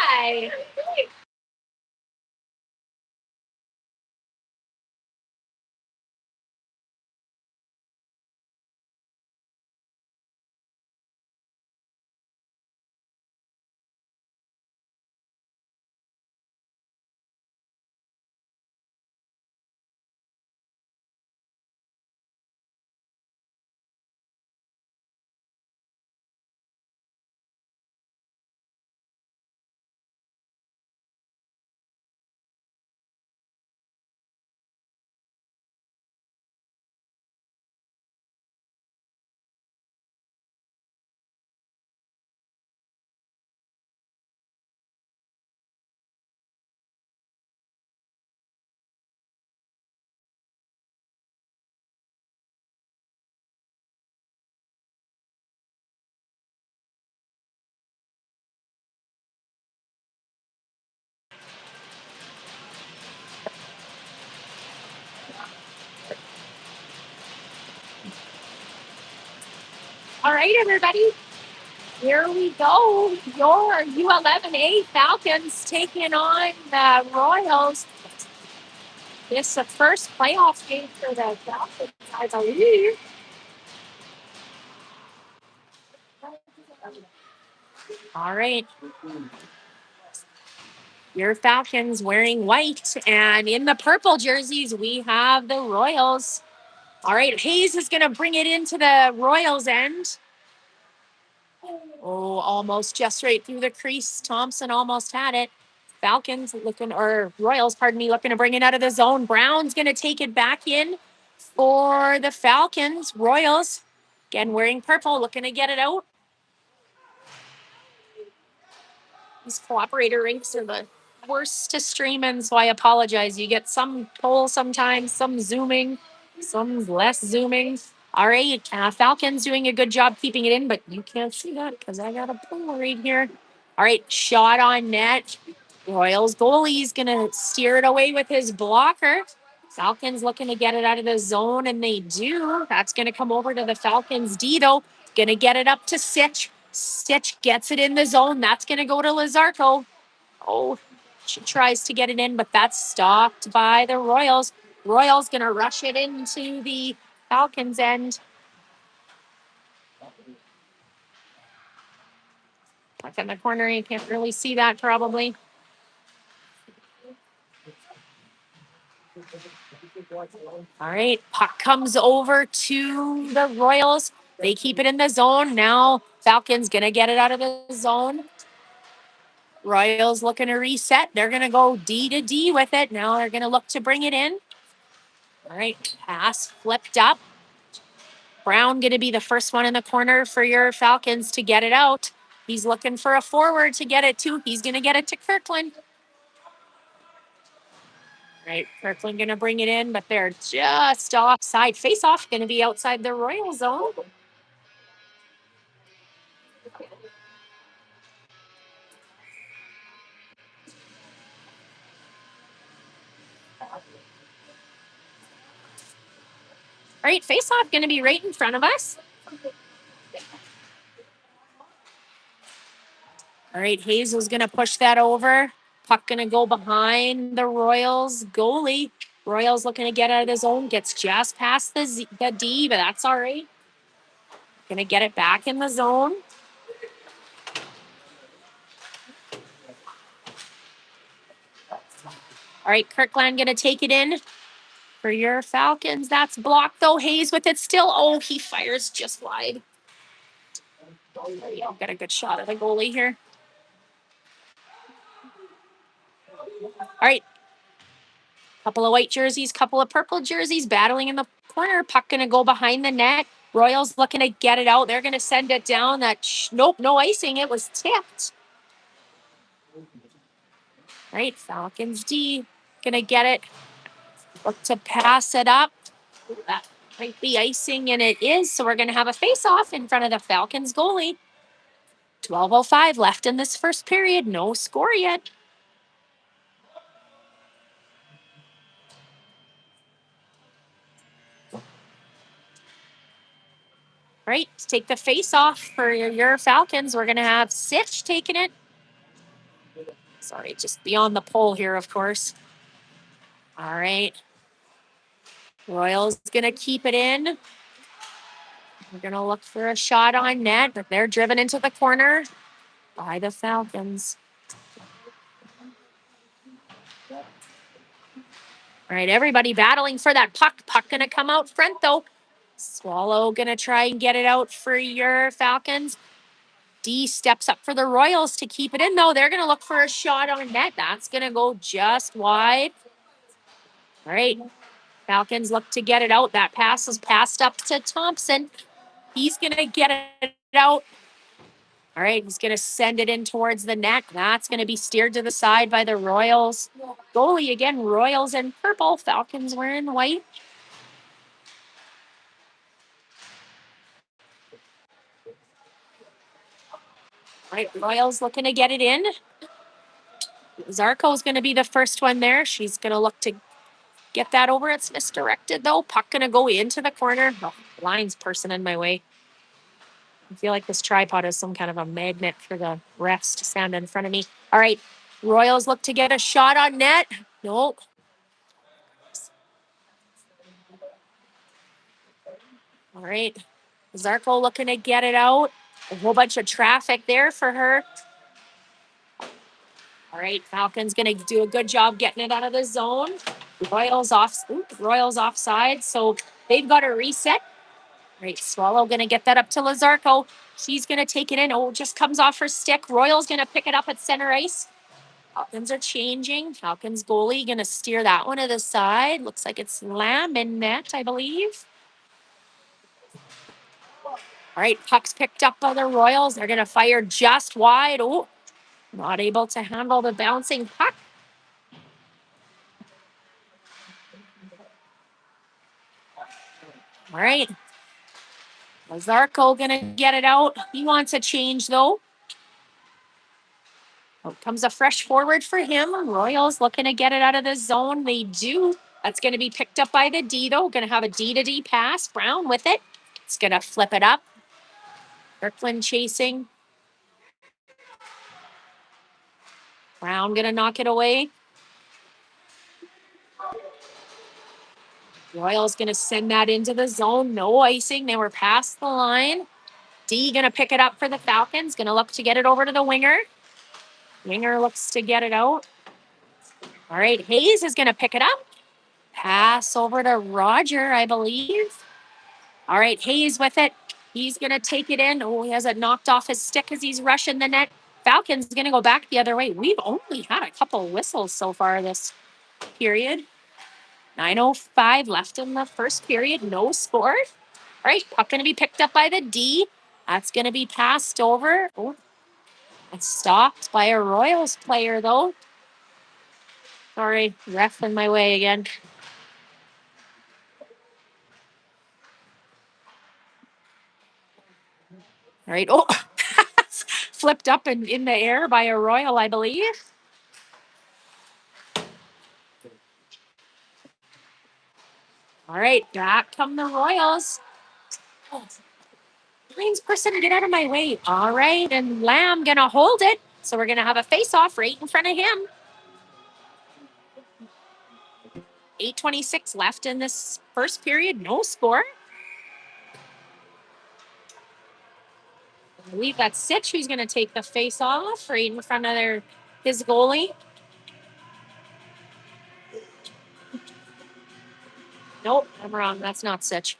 Hi. All right, everybody. Here we go. Your U11A Falcons taking on the Royals. It's the first playoff game for the Falcons, I believe. All right. Your Falcons wearing white, and in the purple jerseys, we have the Royals. All right. Hayes is going to bring it into the Royals' end. Oh, almost just right through the crease. Thompson almost had it. Falcons looking, or Royals, pardon me, looking to bring it out of the zone. Brown's going to take it back in for the Falcons. Royals, again, wearing purple, looking to get it out. These cooperator rinks are the worst to stream in, so I apologize. You get some pull sometimes, some zooming, some less zooming. All right, Falcons doing a good job keeping it in, but you can't see that because I got a pull right here. All right, shot on net. Royals goalie's going to steer it away with his blocker. Falcons looking to get it out of the zone, and they do. That's going to come over to the Falcons D, though. Going to get it up to Sitch. Stitch gets it in the zone. That's going to go to Lazarco. Oh, she tries to get it in, but that's stopped by the Royals. Royals going to rush it into the Falcons end. Like in the corner, you can't really see that probably. All right, puck comes over to the Royals. They keep it in the zone. Now Falcons going to get it out of the zone. Royals looking to reset. They're going to go D to D with it. Now they're going to look to bring it in. All right, pass flipped up. Brown going to be the first one in the corner for your Falcons to get it out. He's looking for a forward to get it to. He's going to get it to Kirkland. Right, Kirkland going to bring it in, but they're just offside. Face off going to be outside the Royal zone. Right, face off going to be right in front of us. All right, Hazel's going to push that over. Puck going to go behind the Royals goalie. Royals looking to get out of the zone. Gets just past the D, but that's all right. Going to get it back in the zone. All right, Kirkland going to take it in for your Falcons. That's blocked, though. Hayes with it still. Oh, he fires just wide. There you go. Got a good shot of the goalie here. All right. Couple of white jerseys, couple of purple jerseys battling in the corner. Puck going to go behind the net. Royals looking to get it out. They're going to send it down. Nope, no icing. It was tipped. All right, Falcons D going to get it. Look to pass it up. That might be icing, and it is. So we're going to have a face-off in front of the Falcons goalie. 12:05 left in this first period. No score yet. All right, take the face-off for your Falcons. We're going to have Sitch taking it. Sorry, just beyond the pole here, of course. All right. Royals going to keep it in. We're going to look for a shot on net, but they're driven into the corner by the Falcons. All right, everybody battling for that puck. Puck going to come out front, though. Swallow going to try and get it out for your Falcons. D steps up for the Royals to keep it in, though. They're going to look for a shot on net. That's going to go just wide. All right, Falcons look to get it out. That pass is passed up to Thompson. He's going to get it out. All right, he's going to send it in towards the net. That's going to be steered to the side by the Royals. Goalie again, Royals in purple. Falcons wearing white. All right, Royals looking to get it in. Zarko's going to be the first one there. She's going to look to get that over. It's misdirected, though. Puck going to go into the corner. Oh, line's person in my way. I feel like this tripod is some kind of a magnet for the refs to stand in front of me. All right, Royals look to get a shot on net. Nope. All right, Zarko looking to get it out. A whole bunch of traffic there for her. All right, Falcons going to do a good job getting it out of the zone. Royals offside, so they've got to reset. All right, Swallow going to get that up to Lazarko. She's going to take it in. Oh, just comes off her stick. Royals going to pick it up at center ice. Falcons are changing. Falcons goalie going to steer that one to the side. Looks like it's Lamb in net, I believe. All right, puck's picked up by the Royals. They're going to fire just wide. Oh, not able to handle the bouncing puck. All right. Lazarko going to get it out. He wants a change, though. Out comes a fresh forward for him. Royals looking to get it out of the zone. They do. That's going to be picked up by the D, though. Going to have a D to D pass. Brown with it. It's going to flip it up. Kirkland chasing. Brown going to knock it away. Royals going to send that into the zone. No icing. They were past the line. D going to pick it up for the Falcons. Going to look to get it over to the winger. Winger looks to get it out. All right. Hayes is going to pick it up. Pass over to Roger, I believe. All right. Hayes with it. He's going to take it in. Oh, he has it knocked off his stick as he's rushing the net. Falcons going to go back the other way. We've only had a couple whistles so far this period. 9:05 left in the first period. No score. All right, puck going to be picked up by the D. That's going to be passed over. Oh, it's stopped by a Royals player, though. Sorry, ref in my way again. All right. Oh, flipped up in the air by a Royal, I believe. All right, back come the Royals. Oh, Line's person, get out of my way. All right, and Lamb going to hold it. So we're going to have a face-off right in front of him. 8:26 left in this first period. No score. I believe that's Sitch who's going to take the face off right in front of his goalie. Nope, I'm wrong. That's not Sitch.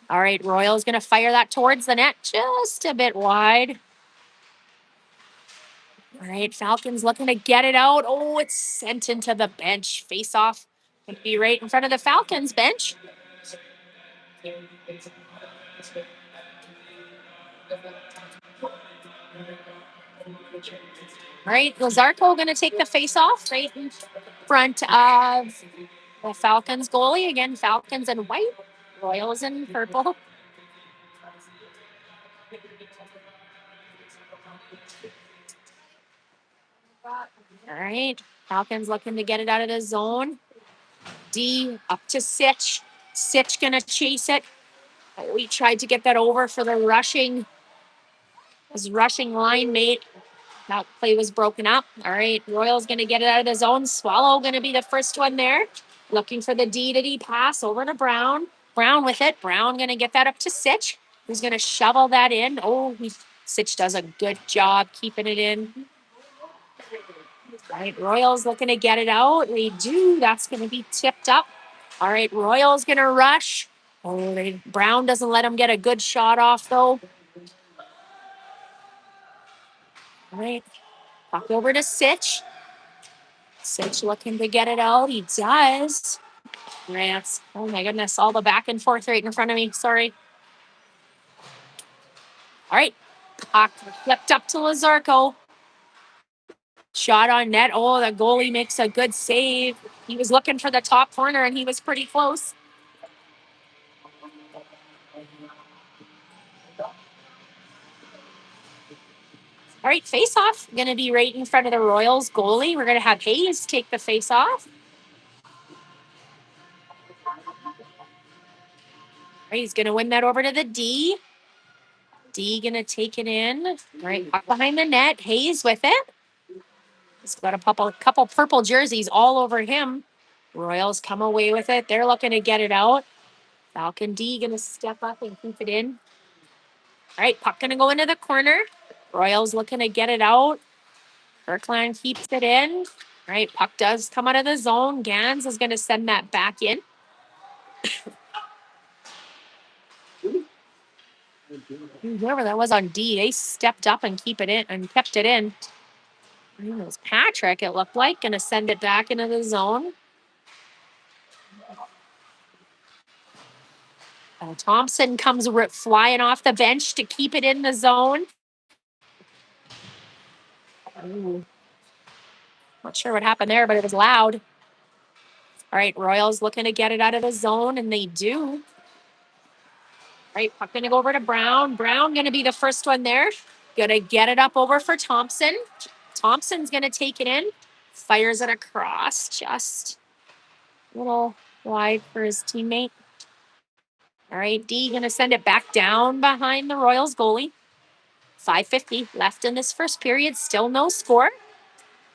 All right, Royal's going to fire that towards the net, just a bit wide. All right, Falcons looking to get it out. Oh, it's sent into the bench. Face off. Going to be right in front of the Falcons bench. All right, Lazarko going to take the face off right in front of the Falcons goalie. Again, Falcons in white, Royals in purple. All right, Falcons looking to get it out of the zone. D up to Sitch. Sitch going to chase it. We tried to get that over for the rushing line mate. That play was broken up. All right, Royal's going to get it out of the zone. Swallow going to be the first one there. Looking for the D-to-D pass over to Brown. Brown with it. Brown going to get that up to Sitch, who's going to shovel that in. Oh, Sitch does a good job keeping it in. All right, Royals looking to get it out. They do. That's going to be tipped up. All right, Royals going to rush. Oh, Brown doesn't let him get a good shot off, though. All right, puck over to Sitch. Sitch looking to get it out. He does. Rants. Oh my goodness. All the back and forth right in front of me. Sorry. All right. Puck flipped up to Lazarko. Shot on net. Oh, the goalie makes a good save. He was looking for the top corner and he was pretty close. All right, face off. Going to be right in front of the Royals goalie. We're going to have Hayes take the face off. He's going to win that over to the D. D going to take it in. All right, puck behind the net. Hayes with it. He's got a couple purple jerseys all over him. Royals come away with it. They're looking to get it out. Falcon D going to step up and keep it in. All right, puck going to go into the corner. Royals looking to get it out. Kirkland keeps it in. All right, puck does come out of the zone. Gans is going to send that back in. Whoever that was on D, they stepped up and keep it in and kept it in. It was Patrick, it looked like, going to send it back into the zone. Thompson comes flying off the bench to keep it in the zone. Ooh. Not sure what happened there, but it was loud. All right, Royals looking to get it out of the zone, and they do. All right, puck going to go over to Brown. Brown going to be the first one there. Going to get it up over for Thompson. Thompson's going to take it in. Fires it across, just a little wide for his teammate. All right, D going to send it back down behind the Royals goalie. 5:50 left in this first period. Still no score.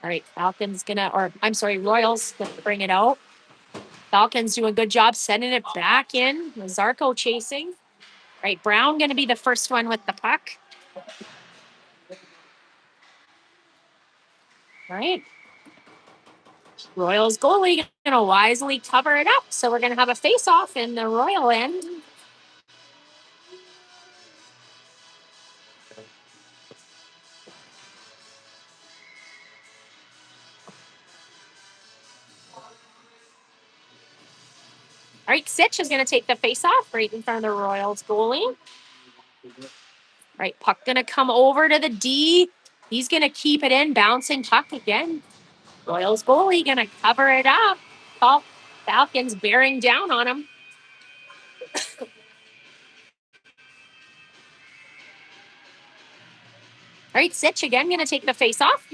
All right, Royals gonna bring it out. Falcons do a good job sending it back in. Zarko chasing. All right, Brown gonna be the first one with the puck. All right. Royals goalie gonna wisely cover it up. So we're gonna have a face-off in the Royal end. All right, Sitch is going to take the face-off right in front of the Royals goalie. All right, puck going to come over to the D. He's going to keep it in, bouncing puck again. Royals goalie going to cover it up. Falcons bearing down on him. All right, Sitch again going to take the face-off.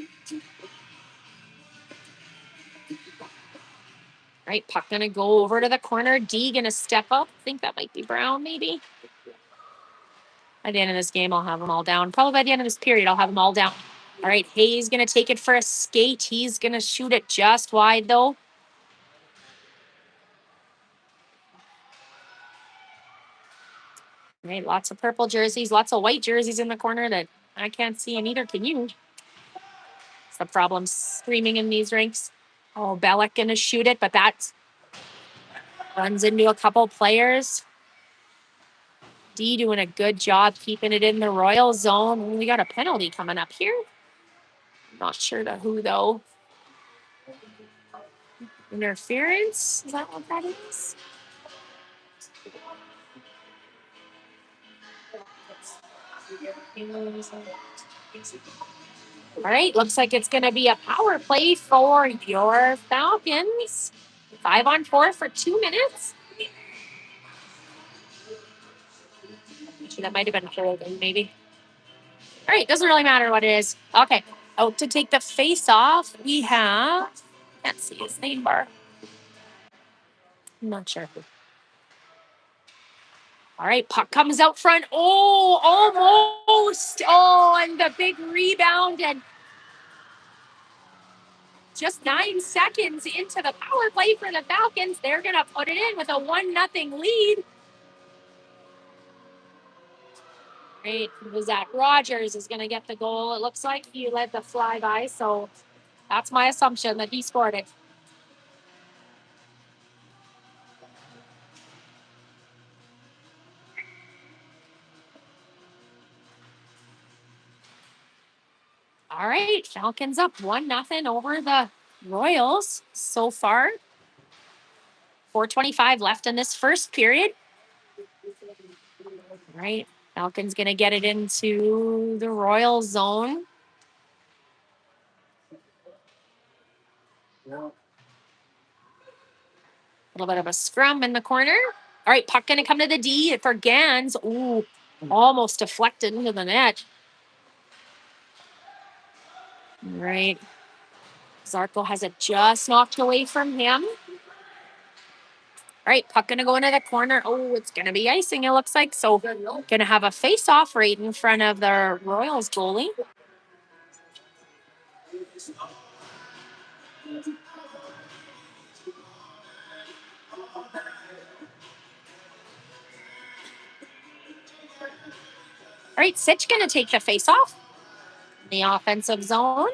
All right, puck going to go over to the corner. D going to step up. I think that might be Brown, maybe. By the end of this game, I'll have them all down. Probably by the end of this period, I'll have them all down. All right, Hayes going to take it for a skate. He's going to shoot it just wide, though. All right, lots of purple jerseys, lots of white jerseys in the corner that I can't see, and neither can you. It's the problem streaming in these rinks. Oh, Bellick going to shoot it, but that's Runs into a couple players. D doing a good job keeping it in the Royal zone. We got a penalty coming up here. Not sure to who, though. Interference? Is that what that is? All right, looks like it's going to be a power play for your Falcons. 5-on-4 for 2 minutes. Actually, that might have been holding, maybe. All right, doesn't really matter what it is. Okay, out to take the face off, we have, can't see his name bar. I'm not sure. All right, puck comes out front. Oh, almost. Oh, and the big rebound. And just 9 seconds into the power play for the Falcons, they're going to put it in with a 1-0 lead. Right, was that Rogers is going to get the goal. It looks like he led the flyby, so that's my assumption that he scored it. All right, Falcons up 1-0 over the Royals so far. 4:25 left in this first period. All right, Falcons going to get it into the Royal zone. A little bit of a scrum in the corner. All right, puck going to come to the D for Gans. Ooh, almost deflected into the net. All right. Zarko has it just knocked away from him. All right, puck going to go into the corner. Oh, it's going to be icing, it looks like. So going to have a face-off right in front of the Royals goalie. All right, Sitch going to take the face-off in the offensive zone.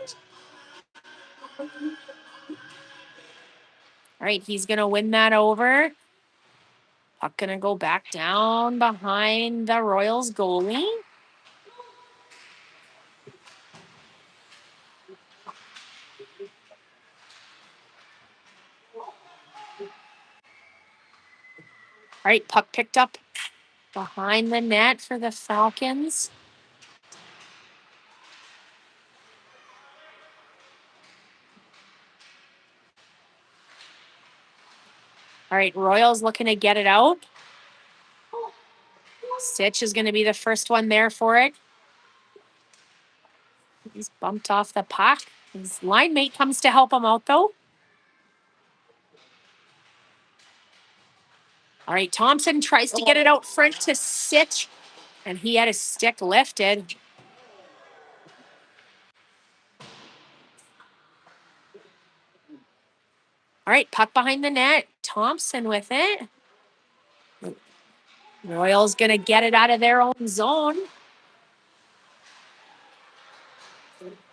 All right, he's going to win that over. Puck going to go back down behind the Royals goalie. All right, puck picked up behind the net for the Falcons. All right, Royals looking to get it out. Sitch is going to be the first one there for it. He's bumped off the puck. His line mate comes to help him out, though. All right, Thompson tries to get it out front to Sitch, and he had his stick lifted. All right, puck behind the net. Thompson with it. Royals going to get it out of their own zone.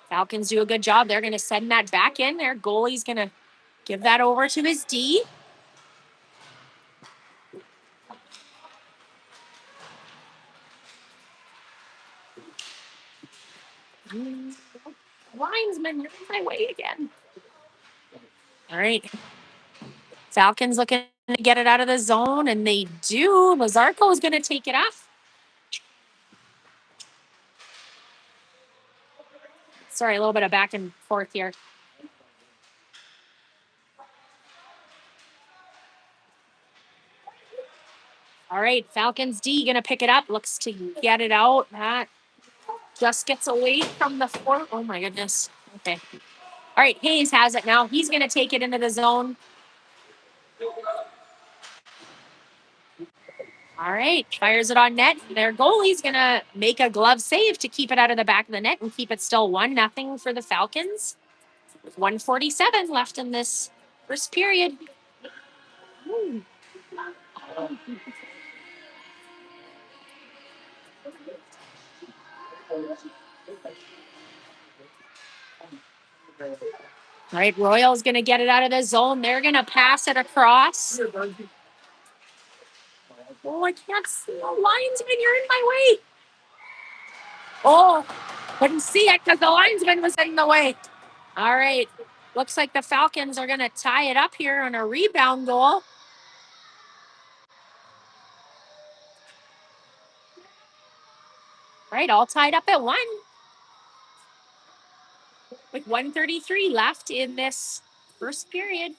Falcons do a good job. They're going to send that back in. Their goalie's going to give that over to his D. Linesman, you're in my way again. All right. Falcons looking to get it out of the zone, and they do. Lazarko is going to take it off. Sorry, a little bit of back and forth here. All right, Falcons D going to pick it up. Looks to get it out. That just gets away from the fort. Oh, my goodness. Okay. All right, Hayes has it now. He's going to take it into the zone. All right, fires it on net. Their goalie's going to make a glove save to keep it out of the back of the net and keep it still 1-0 for the Falcons. 1:47 left in this first period. All right, Royals going to get it out of the zone. They're going to pass it across. Oh, I can't see the linesman. You're in my way. Oh, couldn't see it because the linesman was in the way. All right. Looks like the Falcons are going to tie it up here on a rebound goal. All right, all tied up at 1. With 1:33 left in this first period.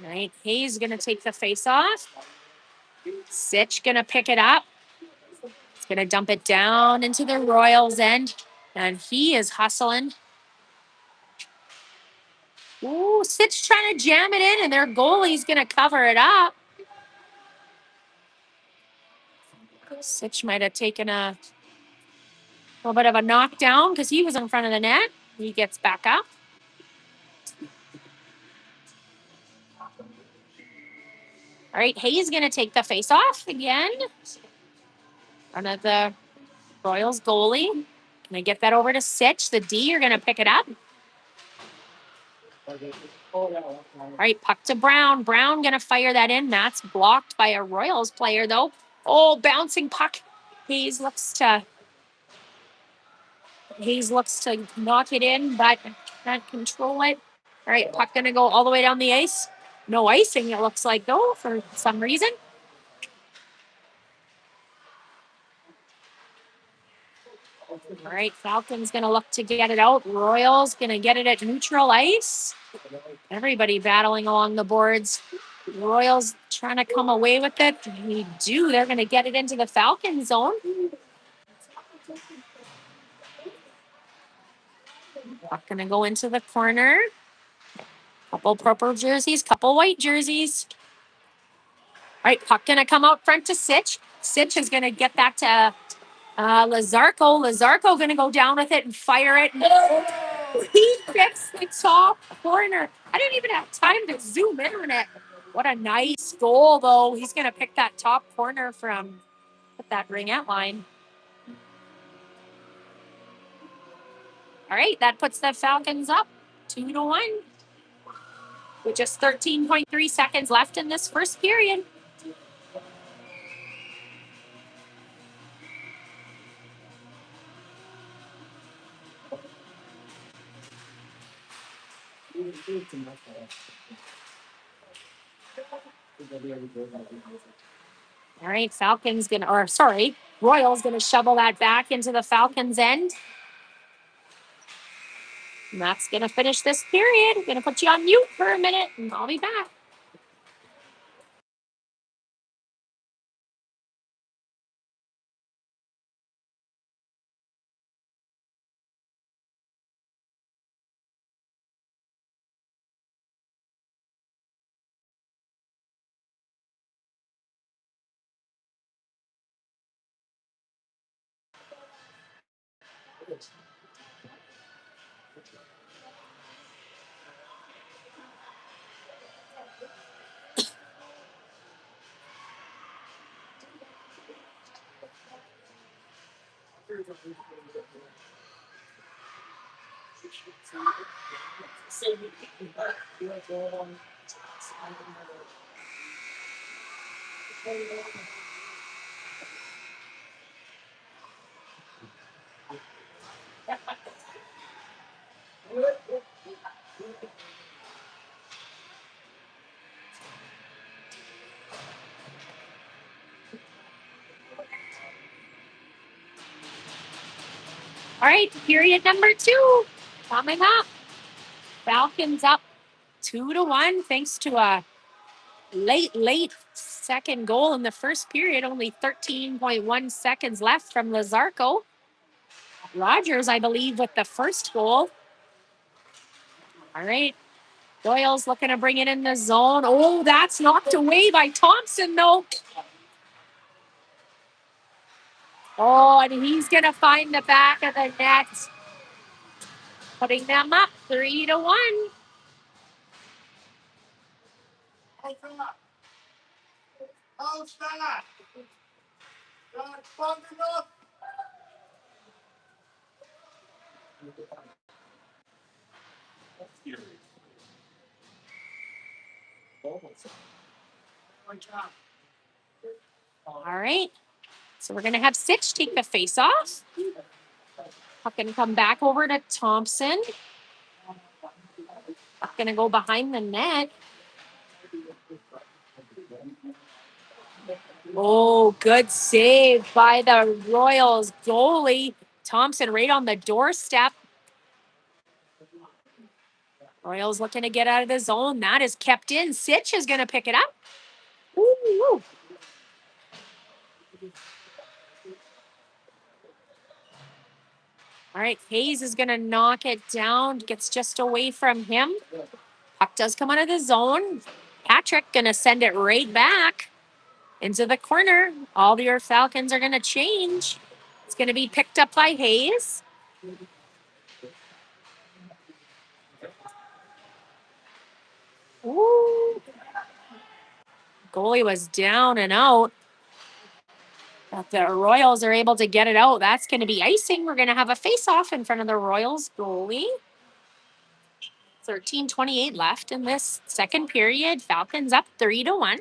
All right, Hayes going to take the face off. Sitch going to pick it up. He's going to dump it down into the Royals' end. And he is hustling. Ooh, Sitch trying to jam it in, and their goalie's going to cover it up. Sitch might have taken a little bit of a knockdown because he was in front of the net. He gets back up. All right, Hayes going to take the face off again. Front of the Royals goalie. Gonna get that over to Sitch. The D are gonna pick it up. All right, puck to Brown. Brown gonna fire that in. That's blocked by a Royals player though. Oh, bouncing puck. Hayes looks to knock it in, but can't control it. All right, puck gonna go all the way down the ice. No icing, it looks like though, for some reason. All right, Falcons gonna look to get it out. Royals gonna get it at neutral ice. Everybody battling along the boards. Royals trying to come away with it. They do. They're going to get it into the Falcon zone. Puck going to go into the corner. Couple purple jerseys, couple white jerseys. All right, puck going to come out front to Sitch. Sitch is going to get that to Lazarko. Lazarko going to go down with it and fire it. He gets the top corner. I didn't even have time to zoom in on it. What a nice goal, though. He's going to pick that top corner from that ringette line. All right, that puts the Falcons up 2-1 with just 13.3 seconds left in this first period. All right, Royals gonna shovel that back into the Falcons' end. And that's gonna finish this period. I'm gonna put you on mute for a minute and I'll be back. All right, period number 2 coming up. Falcons up 2-1 thanks to a late second goal in the first period. Only 13.1 seconds left from Lazarko. Rogers, I believe, with the first goal. All right. Doyle's looking to bring it in the zone. Oh, that's knocked away by Thompson, though. Oh, and he's going to find the back of the net, putting them up 3-1. All right. So we're going to have Sitch take the face off. Puck going to come back over to Thompson. Puck going to go behind the net. Oh, good save by the Royals goalie. Thompson right on the doorstep. Royals looking to get out of the zone. That is kept in. Sitch is going to pick it up. Ooh. All right, Hayes is going to knock it down. Gets just away from him. Puck does come out of the zone. Patrick going to send it right back into the corner. All your Falcons are going to change. It's going to be picked up by Hayes. Ooh. Goalie was down and out. But the Royals are able to get it out. That's going to be icing. We're going to have a face-off in front of the Royals goalie. 13:28 left in this second period. Falcons up 3-1.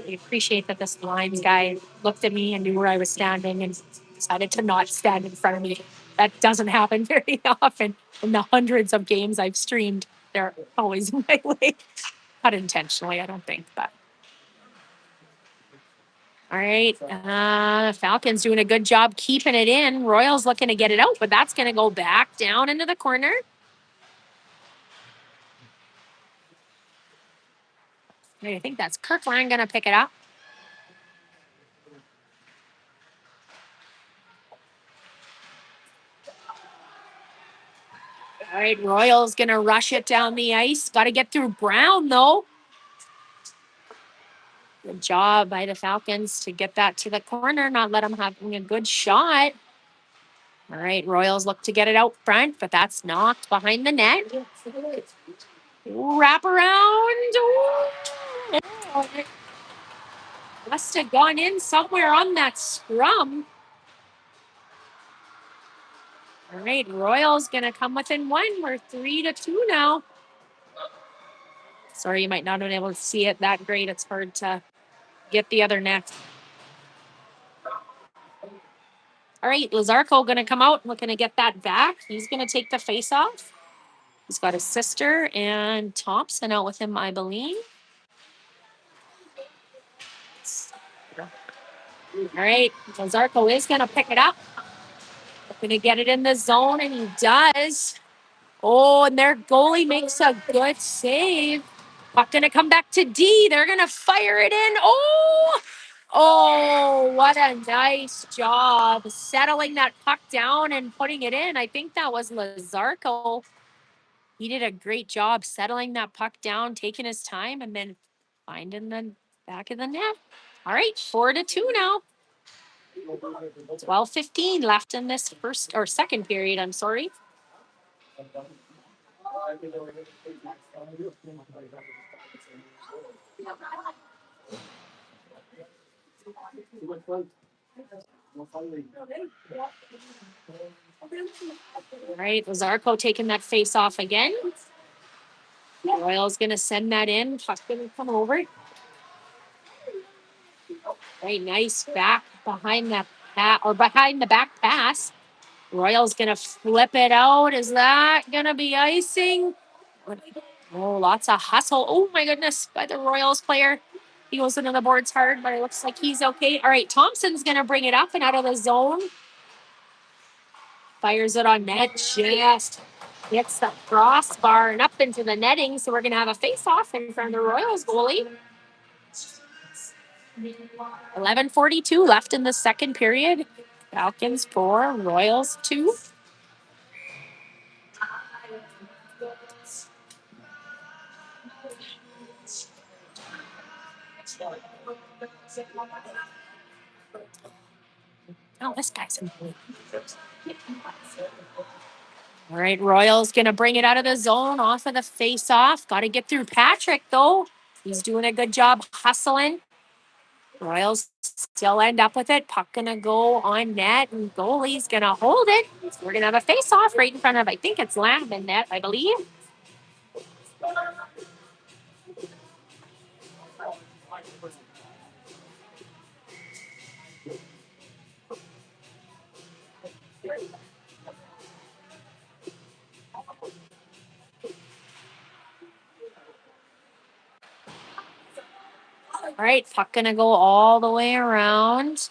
I appreciate that this lines guy looked at me and knew where I was standing and decided to not stand in front of me. That doesn't happen very often. In the hundreds of games I've streamed, they're always in my way. Not intentionally, I don't think, but. All right. Falcons doing a good job keeping it in. Royals looking to get it out, but that's going to go back down into the corner. I think that's Kirkland going to pick it up. All right, Royals going to rush it down the ice. Got to get through Brown, though. Good job by the Falcons to get that to the corner, not let them having a good shot. All right, Royals look to get it out front, but that's knocked behind the net. Wrap around. Ooh. Must have gone in somewhere on that scrum. All right, Royals going to come within one. We're 3-2 now. Sorry, you might not have been able to see it that great. It's hard to get the other net. All right, Lazarko going to come out, looking to get that back. He's going to take the face off. He's got his sister and Thompson out with him, I believe. All right, Lazarko is going to pick it up. Going to get it in the zone, and he does. Oh, and their goalie makes a good save. Puck going to come back to D. They're going to fire it in. Oh, what a nice job settling that puck down and putting it in. I think that was Lazarko. He did a great job settling that puck down, taking his time, and then finding the back of the net. All right, 4-2 now. 12:15 left in this first or second period. I'm sorry. All right, Lazarko taking that face off again. Royal's gonna send that in. Puck's gonna come over. Very nice back behind that or behind the back pass. Royal's gonna flip it out. Is that gonna be icing? Oh, lots of hustle. Oh my goodness, by the Royals player. He goes into the boards hard, but it looks like he's okay. All right, Thompson's gonna bring it up and out of the zone. Fires it on net. Just hits the crossbar and up into the netting. So we're gonna have a face-off in front of the Royals goalie. 11:42 left in the second period. Falcons 4, Royals 2. Oh, this guy's in blue. All right, Royals going to bring it out of the zone off of the face-off. Got to get through Patrick, though. He's doing a good job hustling. Royals still end up with it. Puck gonna go on net, and goalie's gonna hold it. We're gonna have a face-off right in front of, I think it's Lamb in net, I believe. All right, puck gonna go all the way around.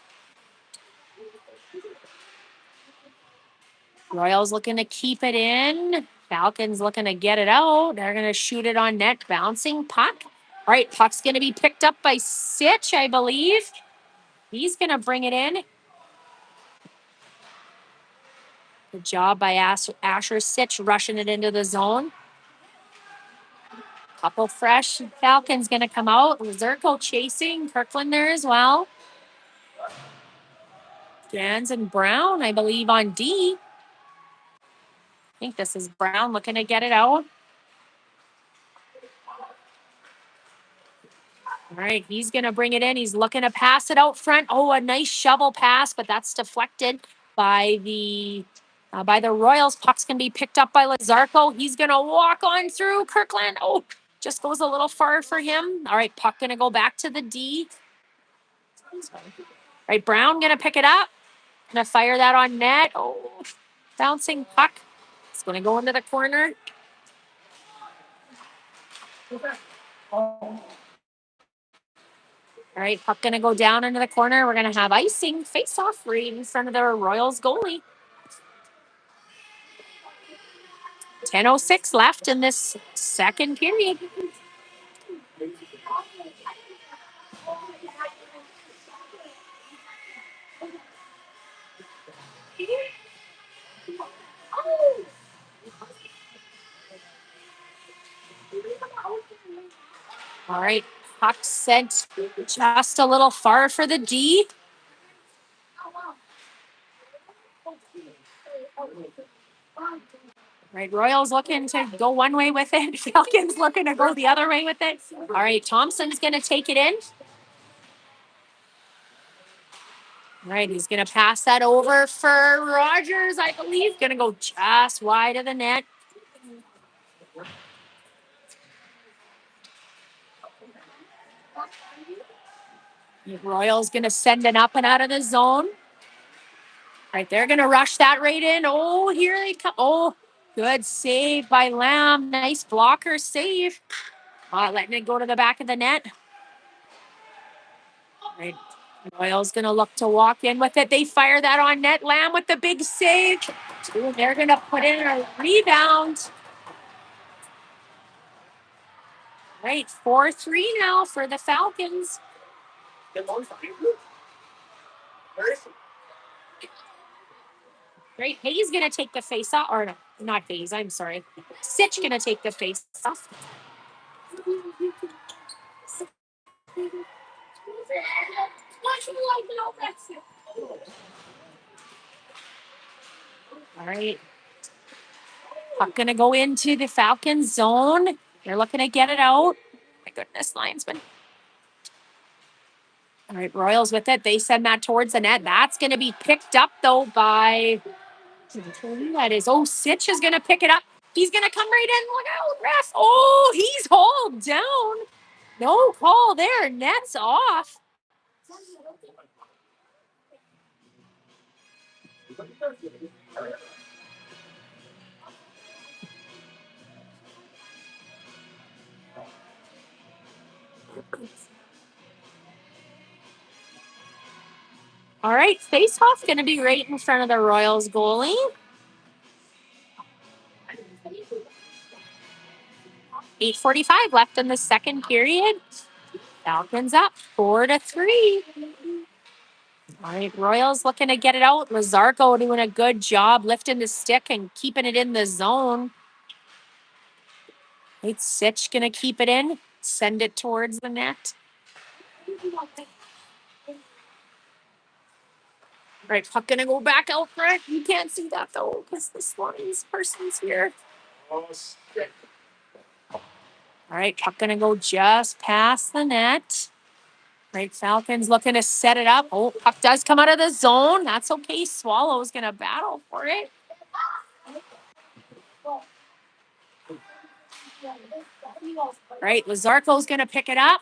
Royals looking to keep it in. Falcons looking to get it out. They're gonna shoot it on net, bouncing puck. All right, puck's gonna be picked up by Sitch, I believe. He's gonna bring it in. Good job by Asher Sitch rushing it into the zone. Couple fresh Falcons gonna come out. Zerko chasing. Kirkland there as well. Gans and Brown, I believe, on D. I think this is Brown looking to get it out. All right, he's going to bring it in. He's looking to pass it out front. Oh, a nice shovel pass, but that's deflected by the Royals. Puck's going to be picked up by Lazarko. He's going to walk on through Kirkland. Oh, just goes a little far for him. All right, puck going to go back to the D. All right, Brown going to pick it up. Going to fire that on net. Oh, bouncing puck. It's going to go into the corner. All right, puck going to go down into the corner. We're going to have icing face-off right in front of the Royals goalie. 10:06 left in this second period. All right, puck sent just a little far for the D. Right, Royals looking to go one way with it. Falcons looking to go the other way with it. All right, Thompson's going to take it in. All right, he's going to pass that over for Rogers, I believe. Going to go just wide of the net. Royals going to send it up and out of the zone. Right, they're going to rush that right in. Oh, here they come. Oh, good save by Lamb. Nice blocker save. Letting it go to the back of the net. Right. Royals going to look to walk in with it. They fire that on net. Lamb with the big save. Ooh, they're going to put in a rebound. Right, 4-3 now for the Falcons. Great. Hayes going to take the face off. Or no, not Hayes. I'm sorry. Sitch going to take the face off. All right. Puck going to go into the Falcons zone. They're looking to get it out. My goodness, linesman. All right, Royals with it. They send that towards the net. That's going to be picked up, though, by... That is... Oh, Sitch is going to pick it up. He's going to come right in. Look out, ref. Oh, he's hauled down. No call there. Net's off. All right, face-off going to be right in front of the Royals goalie. 8:45 left in the second period. Falcons up 4-3. All right, Royals looking to get it out. Lazarko doing a good job lifting the stick and keeping it in the zone. Right, Sitch gonna keep it in, send it towards the net. Right, puck gonna go back out front. You can't see that though, because this person's here. All right, puck gonna go just past the net. Right, Falcons looking to set it up. Oh, puck does come out of the zone. That's okay. Swallow's gonna battle for it. Right, Lazarko's gonna pick it up.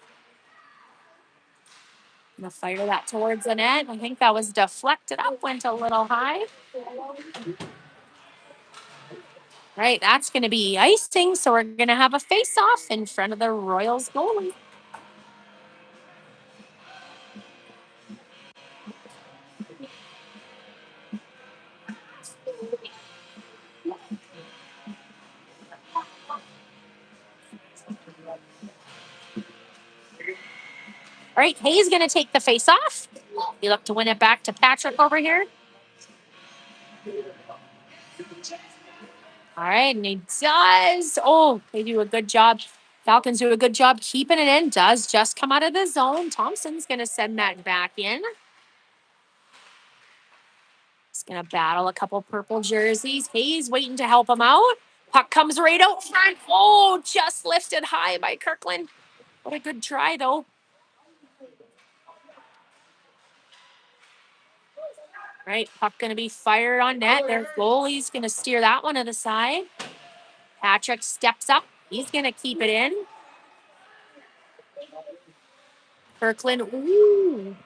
Gonna fire that towards the net. I think that was deflected up, went a little high. Right, that's gonna be icing. So we're gonna have a face-off in front of the Royals goalie. All right, Hayes gonna take the face-off. You look to win it back to Patrick over here. All right, and he does. Oh, they do a good job. Falcons do a good job keeping it in. Does just come out of the zone. Thompson's going to send that back in. He's going to battle a couple purple jerseys. Hayes waiting to help him out. Puck comes right out front. Oh, just lifted high by Kirkland. What a good try, though. Right, puck going to be fired on net. Their goalie's going to steer that one to the side. Patrick steps up. He's going to keep it in. Kirkland, ooh.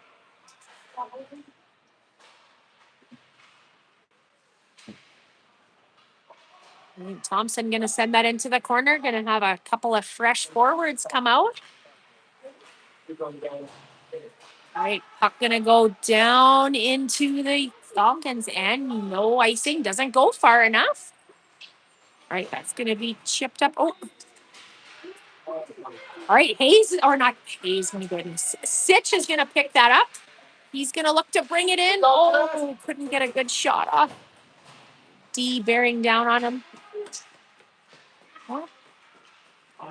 Thompson going to send that into the corner. Going to have a couple of fresh forwards come out. All right, puck going to go down into the Falcons and no icing. Doesn't go far enough. All right, that's going to be chipped up. Oh. All right, Hayes, or not Hayes, my goodness. Sitch is going to pick that up. He's going to look to bring it in. Oh, couldn't get a good shot off. D bearing down on him. All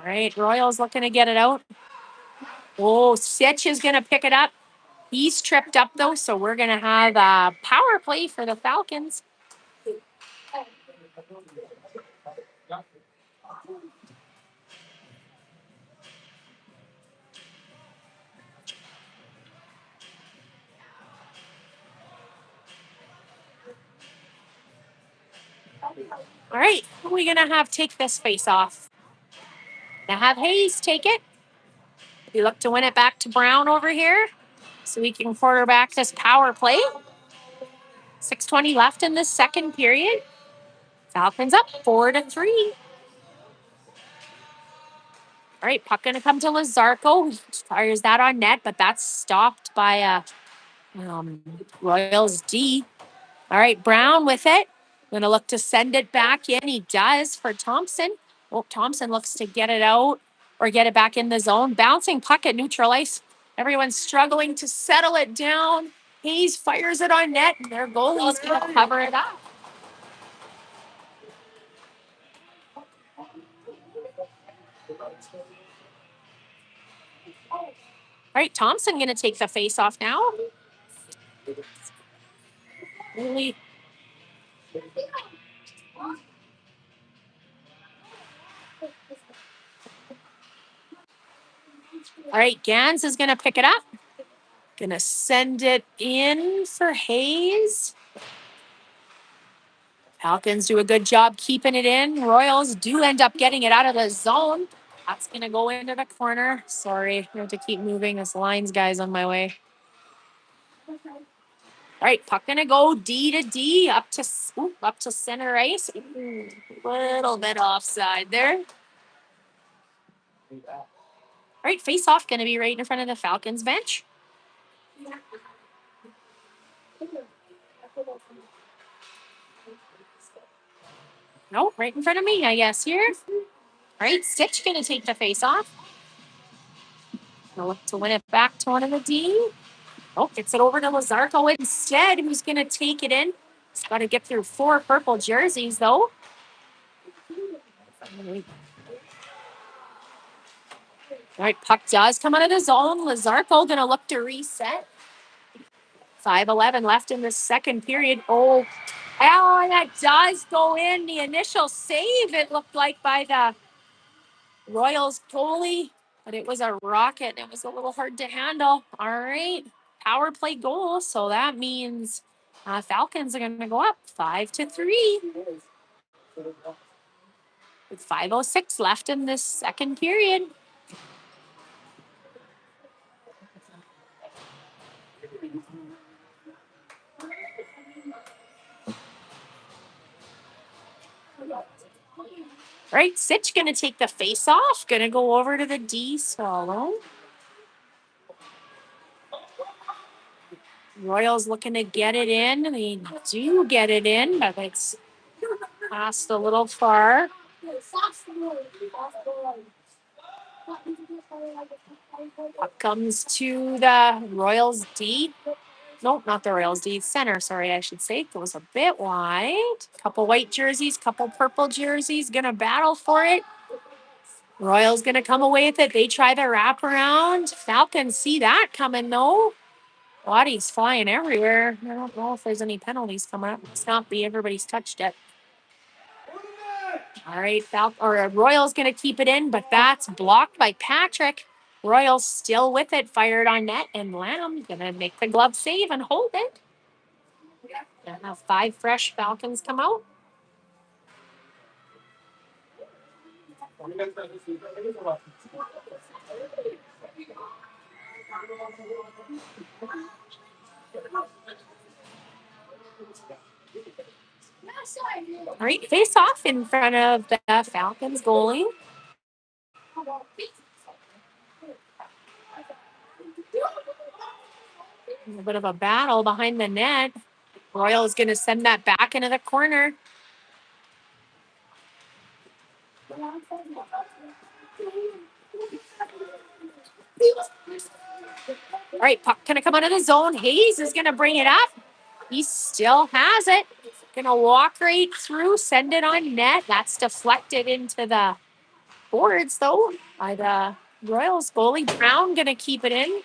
right, Royals looking to get it out. Oh, Sitch is going to pick it up. He's tripped up, though, so we're going to have a power play for the Falcons. All right, who are we going to have take this face off? Now have Hayes take it. We look to win it back to Brown over here so we can quarterback this power play. 6:20 left in the second period. Falcons up 4-3. All right, puck going to come to Lazarko. Fires that on net, but that's stopped by Royals D. All right, Brown with it. Going to look to send it back in. He does for Thompson. Oh, Thompson looks to get it out or get it back in the zone. Bouncing puck at neutral ice. Everyone's struggling to settle it down. Hayes fires it on net, and their goalie's going to cover it up. All right, Thompson going to take the face off now. Really. All right, Gans is going to pick it up. Going to send it in for Hayes. Falcons do a good job keeping it in. Royals do end up getting it out of the zone. That's going to go into the corner. Sorry, I have to keep moving. This line's guy's on my way. All right, puck going to go D to D up to center ice. Ooh, little bit offside there. All right, face off going to be right in front of the Falcons bench. No, right in front of me, I guess, here. All right, Stitch going to take the face off. Gonna look to win it back to one of the D. Oh, gets it over to Lazarko instead, who's going to take it in. He's got to get through 4 purple jerseys, though. All right, puck does come out of the zone. Lazarko going to look to reset. 5:11 left in the second period. Oh, that does go in. The initial save, it looked like, by the Royals goalie, but it was a rocket. It was a little hard to handle. All right. Power play goal. So that means Falcons are going to go up 5-3 with 5:06 left in this second period. Right, Sitch going to take the face off. Going to go over to the D Swallow. Royals looking to get it in. They do get it in, but it's passed a little far. Puck comes to the Royals D. Nope, not the Royals D. Center, sorry, I should say. Goes a bit wide. Couple white jerseys, couple purple jerseys. Gonna battle for it. Royals gonna come away with it. They try the wraparound. Falcons see that coming though. Bodies flying everywhere. I don't know if there's any penalties coming up. It's not be everybody's touched it. All right, Royals going to keep it in, but that's blocked by Patrick. Royals still with it, fired on net, and Lamb going to make the glove save and hold it. Gonna have 5 fresh Falcons come out. All right, face off in front of the Falcons goalie. A little bit of a battle behind the net. Royals going to send that back into the corner. All right, puck going to come out of the zone. Hayes is going to bring it up. He still has it. Gonna walk right through, send it on net. That's deflected into the boards though by the Royals goalie. Brown gonna keep it in.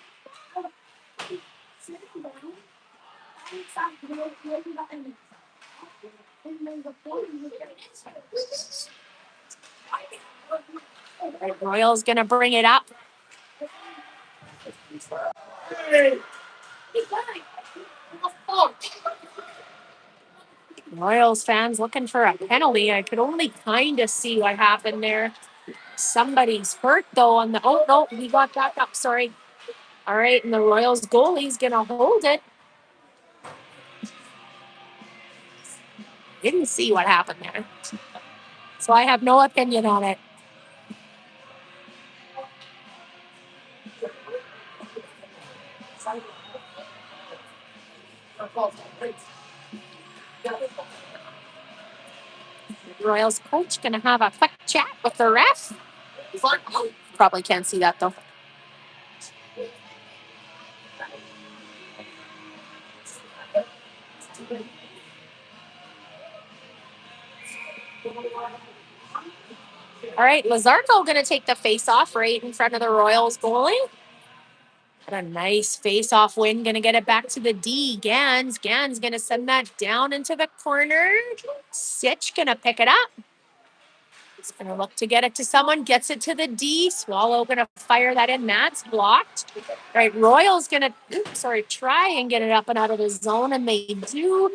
Right, Royals gonna bring it up. Royals fans looking for a penalty. I could only kind of see what happened there. Somebody's hurt though on the. Oh no, he got back up. Sorry. All right, and the Royals goalie's gonna hold it. Didn't see what happened there, so I have no opinion on it. Royals coach gonna have a quick chat with the ref. Probably can't see that though. All right, Lazarko going to take the face-off right in front of the Royals goalie. Got a nice face-off win. Going to get it back to the D. Gans going to send that down into the corner. Sitch going to pick it up. He's going to look to get it to someone. Gets it to the D. Swallow going to fire that in. That's blocked. All right, Royals going to, try and get it up and out of the zone, and they do.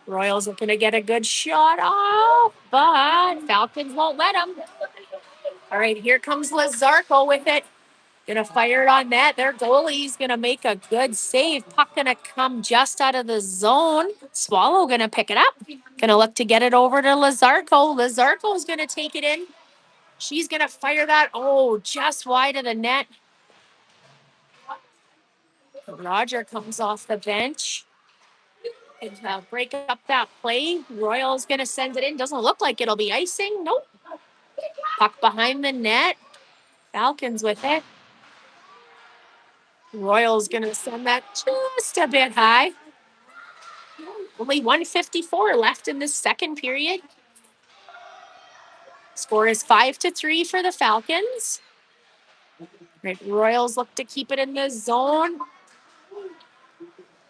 Royals looking to get a good shot off, but Falcons won't let them. All right, here comes Lazarko with it. Gonna fire it on net. Their goalie's gonna make a good save. Puck gonna come just out of the zone. Swallow gonna pick it up. Gonna look to get it over to Lazarko. Lazarko's gonna take it in. She's gonna fire that. Oh, just wide of the net. Roger comes off the bench. And break up that play. Royals gonna send it in. Doesn't look like it'll be icing. Nope. Puck behind the net. Falcons with it. Royals gonna send that just a bit high. Only 154 left in this second period. Score is 5-3 for the Falcons. Right, Royals look to keep it in the zone.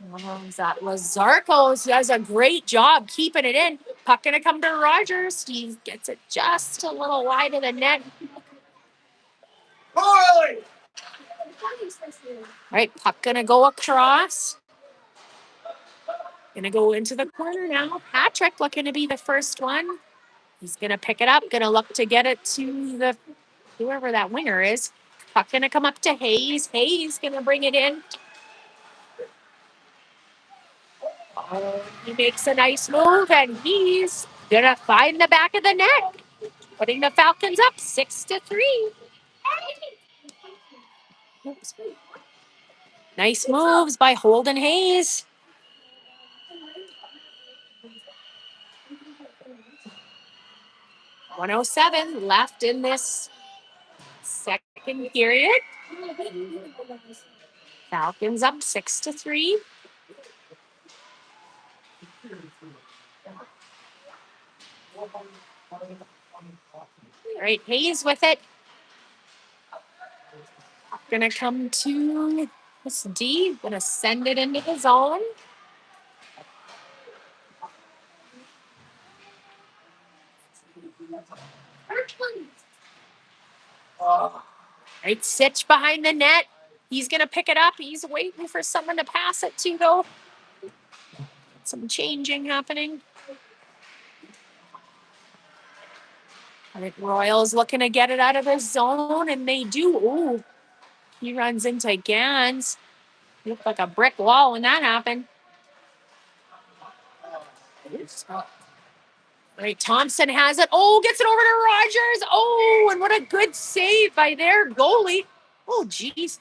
That Lazarco does a great job keeping it in. Puck gonna come to Rogers. He gets it just a little wide of the net. All right, puck gonna go across. Gonna go into the corner now. Patrick looking to be the first one. He's gonna pick it up. Gonna look to get it to the whoever that winger is. Puck gonna come up to Hayes. Hayes gonna bring it in. Oh, he makes a nice move, and he's gonna find the back of the net, putting the Falcons up 6-3. Nice moves by Holden Hayes. 107 left in this second period. Falcons up 6-3. All right, Hayes with it. Gonna come to this D. Gonna send it into the zone. Right, Sitch behind the net. He's gonna pick it up. He's waiting for someone to pass it to, though. Some changing happening. I think Royals looking to get it out of the zone, and they do. Ooh, he runs into Gans. Looked like a brick wall when that happened. Right, Thompson has it. Oh, gets it over to Rogers. Oh, and what a good save by their goalie. Oh, geez.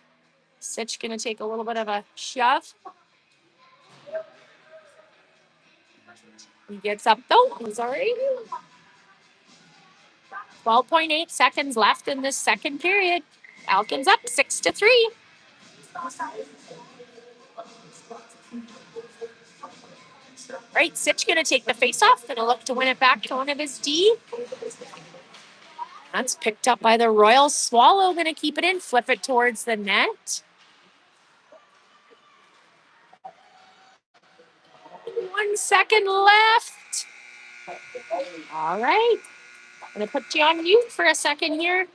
Sitch gonna take a little bit of a shove. He gets up though. Sorry. 12.8 seconds left in this second period. Falcons up 6-3. Right, Sitch gonna take the face off. Gonna look to win it back to one of his D. That's picked up by the Royals. Swallow gonna keep it in, flip it towards the net. 1 second left. All right. I'm gonna put you on mute for a second here.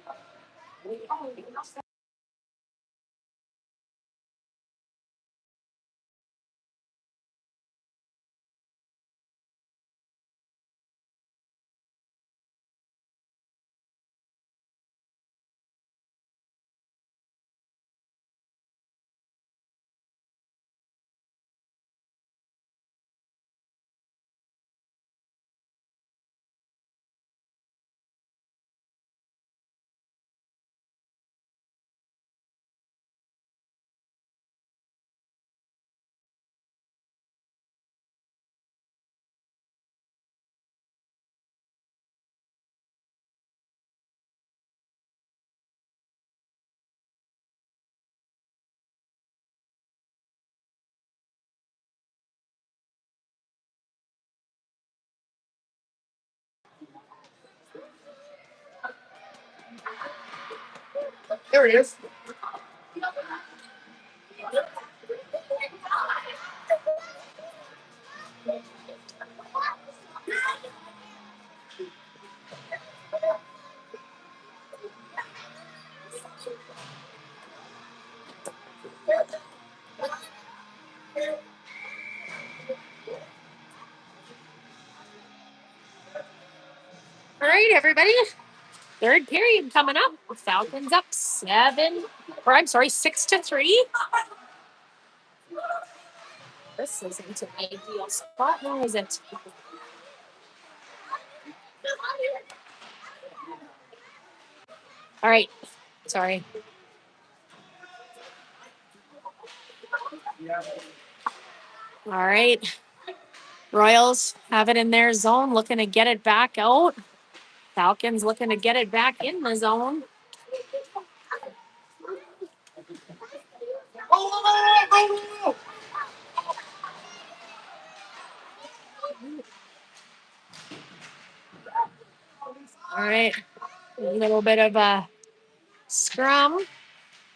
There it is. All right, everybody. Third period coming up. Falcons up 6-3. This isn't an ideal spot, now is it? All right. Sorry. All right. Royals have it in their zone, looking to get it back out. Falcons looking to get it back in the zone. All right. A little bit of a scrum.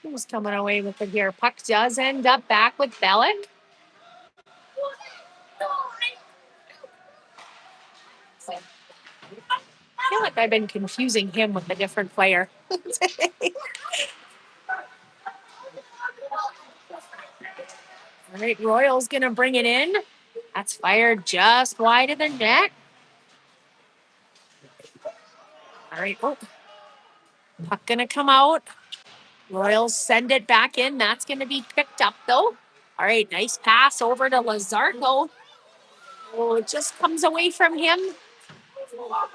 Who's coming away with it here? Puck does end up back with Bellick. I feel like I've been confusing him with a different player. All right, Royals gonna bring it in. That's fired just wide of the net. All right, oh, puck gonna come out. Royals send it back in. That's gonna be picked up though. All right, nice pass over to Lazarko. Oh, it just comes away from him. All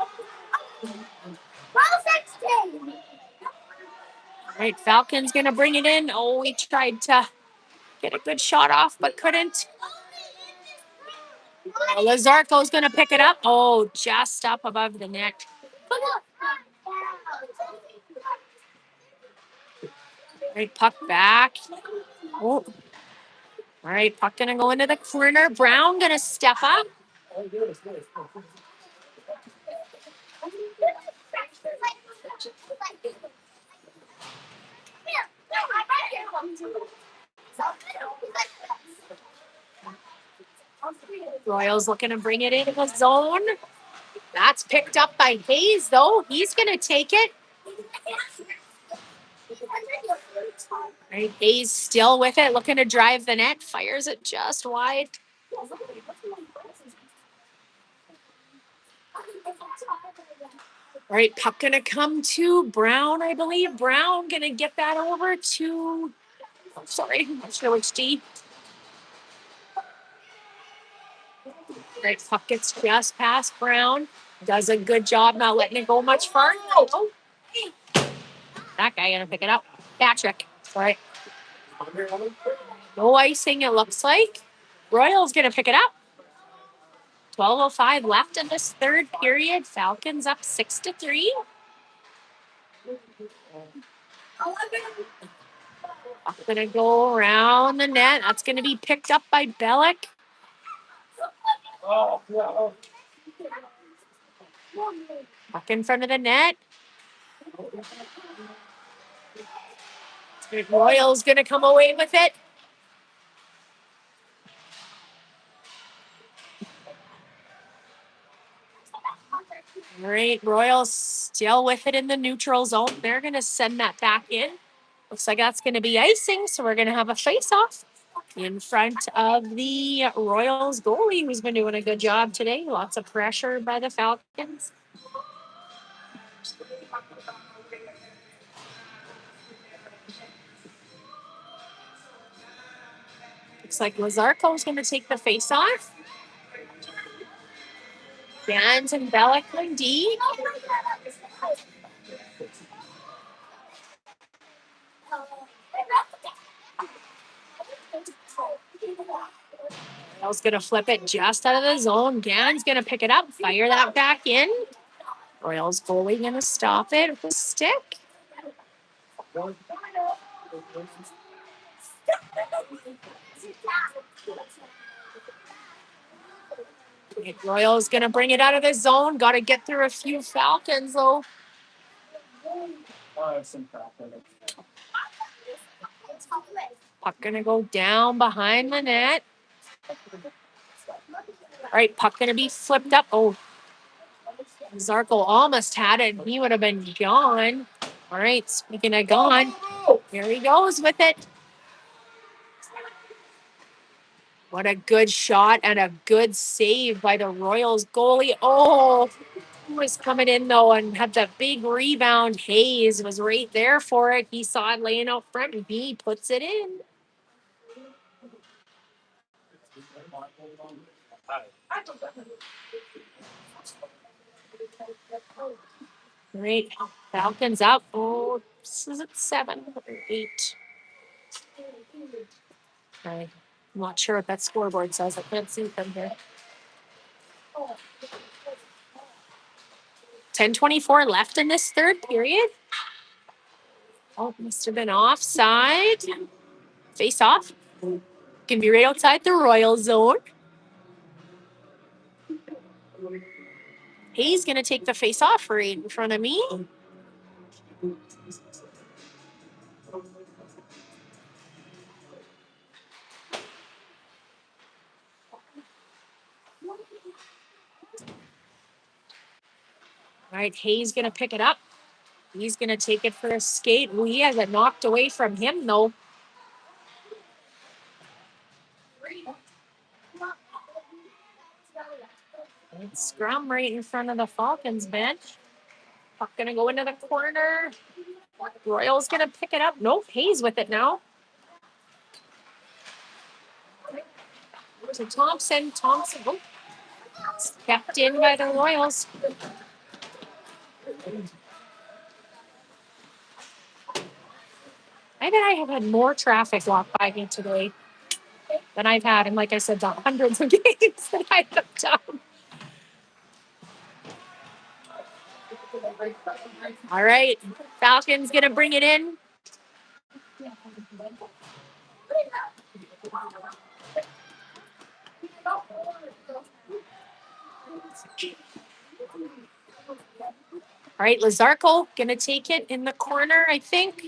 right, Falcons gonna bring it in. Oh, he tried to get a good shot off, but couldn't. Lazarko's gonna pick it up. Oh, just up above the net. All right, puck back. Oh. All right, puck gonna go into the corner. Brown gonna step up. Royals looking to bring it into the zone. That's picked up by Hayes, though. He's gonna take it. All right, Hayes still with it, looking to drive the net. Fires it just wide. All right, puck gonna come to Brown, I believe. Brown gonna get that over to. Oh, sorry, I'm not sure which D. All right, puck gets just past Brown. Does a good job not letting it go much farther. Oh, that guy gonna pick it up. Patrick. Sorry. No icing, it looks like. Royals gonna pick it up. 12:05 left in this third period. Falcons up 6-3. I'm gonna go around the net. That's gonna be picked up by Bellick. Back in front of the net. Royals gonna come away with it. All right, Royals still with it in the neutral zone. They're gonna send that back in. Looks like that's gonna be icing, so we're gonna have a face-off in front of the Royals goalie, who's been doing a good job today. Lots of pressure by the Falcons. Looks like Lazarko's going to take the face-off. Gans and Bellick and D. Royals going to flip it just out of the zone. Gans going to pick it up, fire that back in. Royals goalie going to stop it with a stick. Royals going to bring it out of the zone. Got to get through a few Falcons, though. Puck going to go down behind the net. All right, puck going to be flipped up. Oh, Zarko almost had it. He would have been gone. All right, speaking of gone, here he goes with it. What a good shot and a good save by the Royals goalie. Oh, he was coming in though and had the big rebound. Hayes was right there for it. He saw it laying out front and he puts it in. Great. Falcons up. Oh, this is at 7 or 8. Okay. I'm not sure what that scoreboard says. I can't see from here. 10:24 left in this third period. Oh, must have been offside. Face off. Can be right outside the Royal zone. He's going to take the face off right in front of me. All right, Hayes going to pick it up. He's going to take it for a skate. He has it knocked away from him, though. It's scrum right in front of the Falcons bench. Puck going to go into the corner. Royals going to pick it up. Nope, Hayes with it now. To Thompson. Thompson. Oh, kept in by the Royals. I bet I have had more traffic walk by me today than I've had in, like I said, the hundreds of games that I have done. All right, Falcons going to bring it in. All right, Lazarko going to take it in the corner, I think.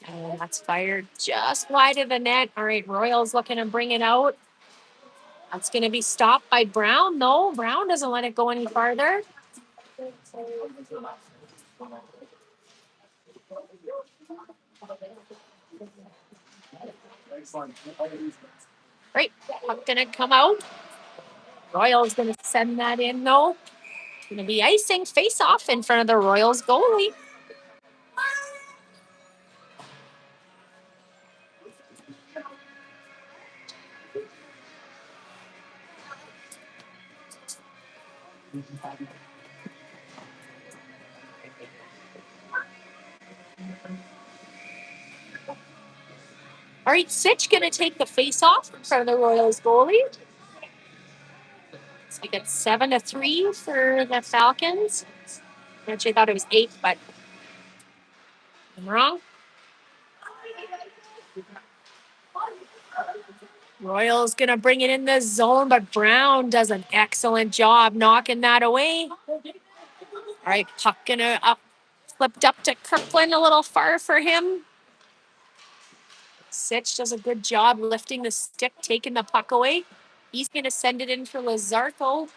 Oh, that's fired just wide of the net. All right, Royals looking to bring it out. That's going to be stopped by Brown. No, Brown doesn't let it go any farther. Right, puck going to come out. Royals going to send that in, though. Going to be icing face off in front of the Royals goalie. All right, Sitch going to take the face off in front of the Royals goalie. So we get 7-3 for the Falcons. Actually, I thought it was 8, but I'm wrong. Royals going to bring it in the zone, but Brown does an excellent job knocking that away. All right, puck going to up, flipped up to Kirkland, a little far for him. Sitch does a good job lifting the stick, taking the puck away. He's going to send it in for Lazarko.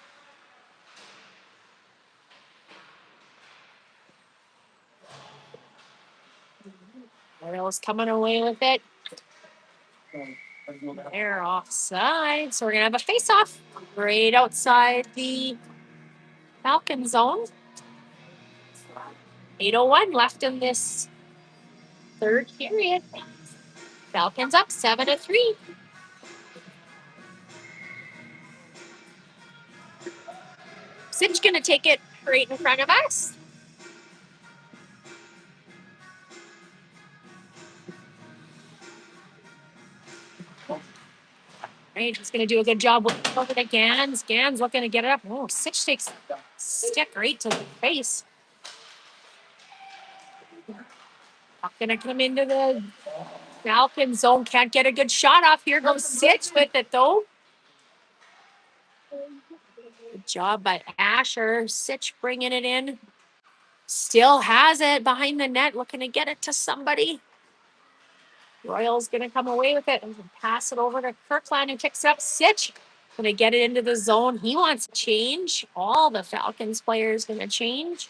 Royals coming away with it. They're offside, so we're going to have a face-off right outside the Falcon zone. 8:01 left in this third period. Falcons up 7-3. Sitch going to take it right in front of us. Right, he's going to do a good job with over to Gans. Gans looking to get it up. Oh, Sitch takes stick right to the face. Going to come into the Falcon zone. Can't get a good shot off. Here goes Sitch with it, though. Good job by Asher. Sitch bringing it in. Still has it behind the net, looking to get it to somebody. Royals going to come away with it and pass it over to Kirkland, who picks it up. Sitch going to get it into the zone. He wants to change. All the Falcons players going to change.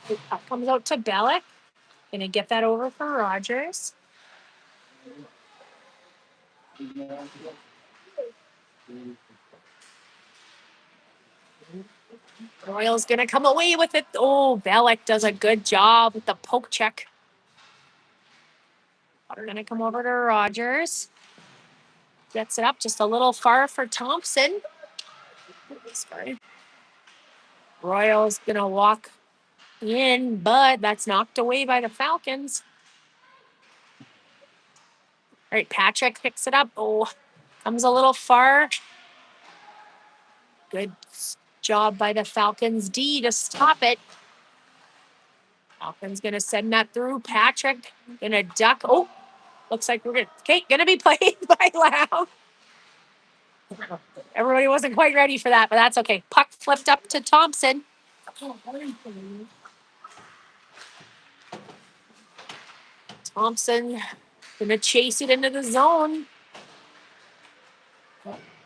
The puck comes out to Bellick. Going to get that over for Rogers. Royals going to come away with it. Oh, Bellick does a good job with the poke check. We're going to come over to Rogers. Gets it up just a little far for Thompson. Sorry. Royals going to walk in, but that's knocked away by the Falcons. All right, Patrick picks it up. Oh, comes a little far. Good job by the Falcons D to stop it. Falcons going to send that through. Patrick going to duck. Oh, looks like we're going to be played by Lau. Everybody wasn't quite ready for that, but that's okay. Puck flipped up to Thompson. Thompson gonna chase it into the zone.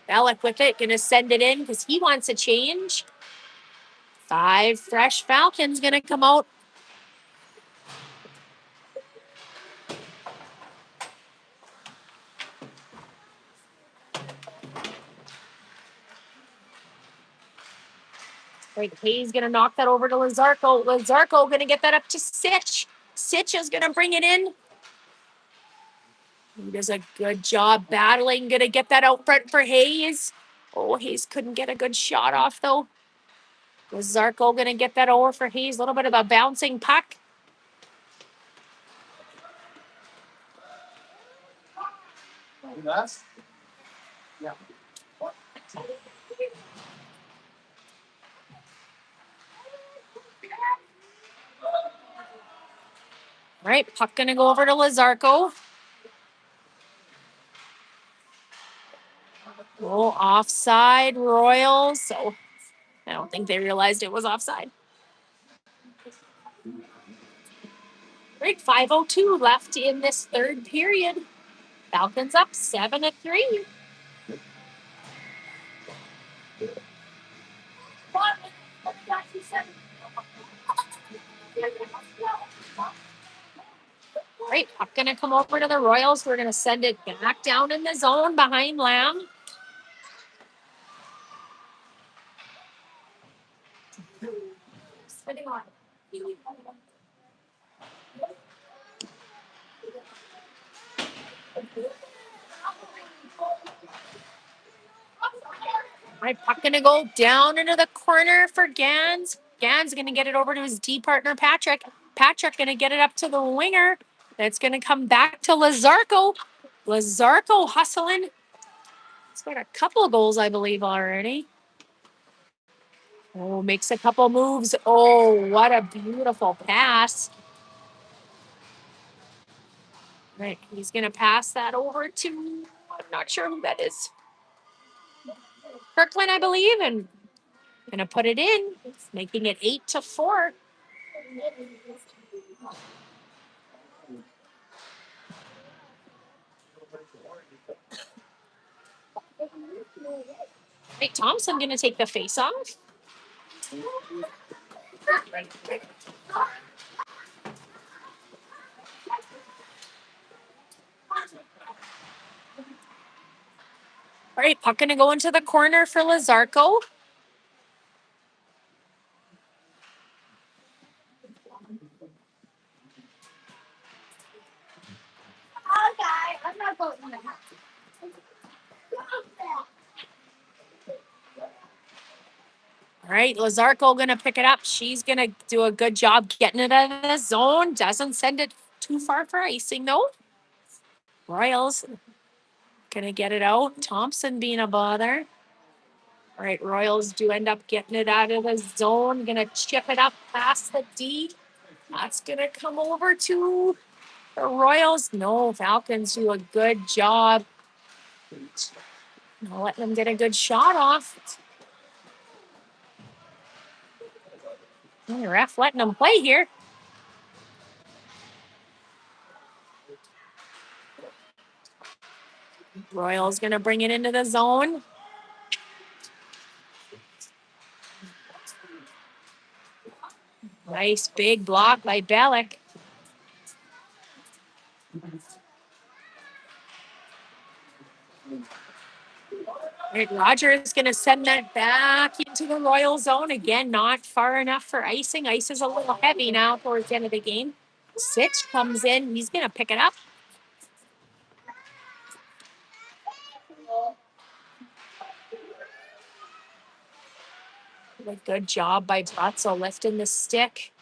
Bellick with it, gonna send it in because he wants a change. 5 fresh Falcons gonna come out. Right, Hayes gonna knock that over to Lazarco. Lazarco gonna get that up to Sitch. Sitch is gonna bring it in. He does a good job battling. Gonna get that out front for Hayes. Oh, Hayes couldn't get a good shot off though. Lazarco gonna get that over for Hayes. A little bit of a bouncing puck. Right, puck gonna go over to Lazarco. Oh, offside Royals. So I don't think they realized it was offside. Right, 5:02 left in this third period. Falcons up 7-3. Right, puck gonna come over to the Royals. We're gonna send it back down in the zone behind Lamb. Right, puck gonna go down into the corner for Gans. Gans gonna get it over to his D partner Patrick. Patrick gonna get it up to the winger. That's gonna come back to Lazarco. Lazarco hustling. He's got a couple of goals, I believe, already. Oh, makes a couple moves. Oh, what a beautiful pass. Right, he's gonna pass that over to, I'm not sure who that is. Kirkland, I believe, and gonna put it in, making it 8-4. Right, Thompson gonna take the face off. All right, puck gonna go into the corner for Lazarco. All right, Lazarco gonna pick it up. She's gonna do a good job getting it out of the zone. Doesn't send it too far for icing though. Royals gonna get it out. Thompson being a bother. All right, Royals do end up getting it out of the zone. Gonna chip it up past the D. That's gonna come over to the Royals. No, Falcons do a good job. Letting them get a good shot off. The ref letting them play here. Royals gonna bring it into the zone. Nice big block by Bellick. Right, Rogers is going to send that back into the Royal zone. Again, not far enough for icing. Ice is a little heavy now towards the end of the game. Sitch comes in. He's going to pick it up. A good job by Bratzo lifting the stick.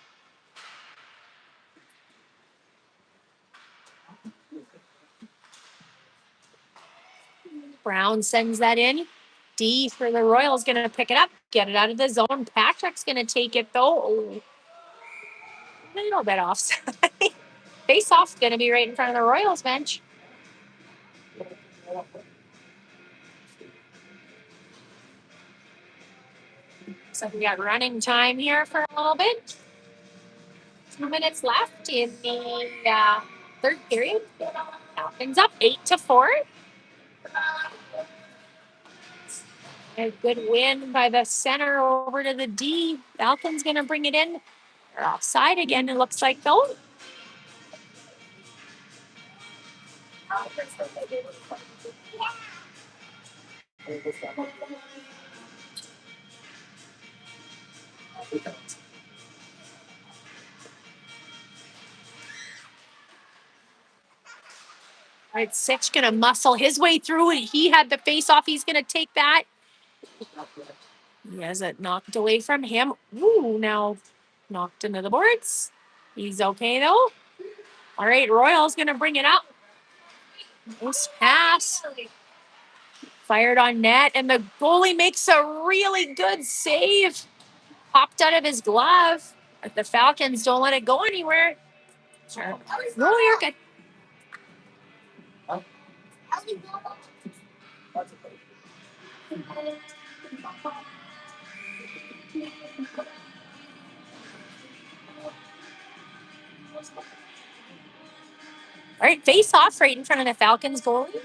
Brown sends that in. D for the Royals going to pick it up, get it out of the zone. Patrick's going to take it though. Oh, a little bit offside. Face off going to be right in front of the Royals bench. So we got running time here for a little bit. 2 minutes left in the Third period. Falcons up 8-4. A good win by the center over to the D. Falcons going to bring it in. They're offside again, it looks like, though. All right, Sitch going to muscle his way through it. He had the face off. He's going to take that. He has it knocked away from him. Ooh, now knocked into the boards. He's okay, though. All right, Royal's going to bring it up. Nice pass. Fired on net, and the goalie makes a really good save. Popped out of his glove. But the Falcons don't let it go anywhere. Sure. No, you're good. All right, face off right in front of the Falcons goalie.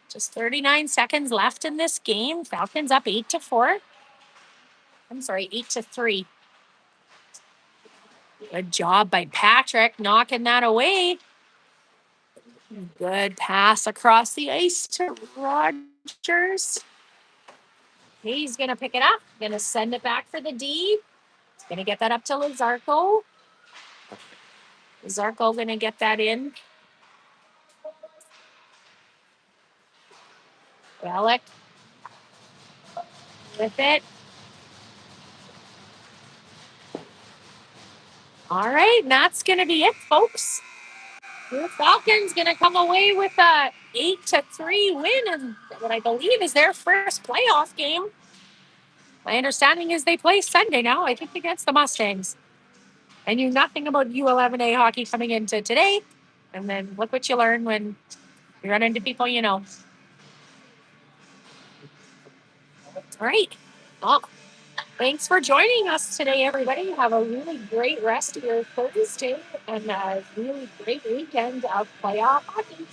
Just 39 seconds left in this game. Falcons up 8-4. I'm sorry, 8-3. Good job by Patrick knocking that away. Good pass across the ice to Rogers. He's going to pick it up. Going to send it back for the D. He's going to get that up to Lazarko. Lazarko going to get that in. Relic with it. All right, and that's going to be it, folks. The Falcons going to come away with a 8-3 win, and what I believe is their first playoff game. My understanding is they play Sunday now, I think against the Mustangs. I knew nothing about U11A hockey coming into today, and then look what you learn when you run into people you know. All right. Well, thanks for joining us today, everybody. Have a really great rest of your Thursday and a really great weekend of playoff hockey.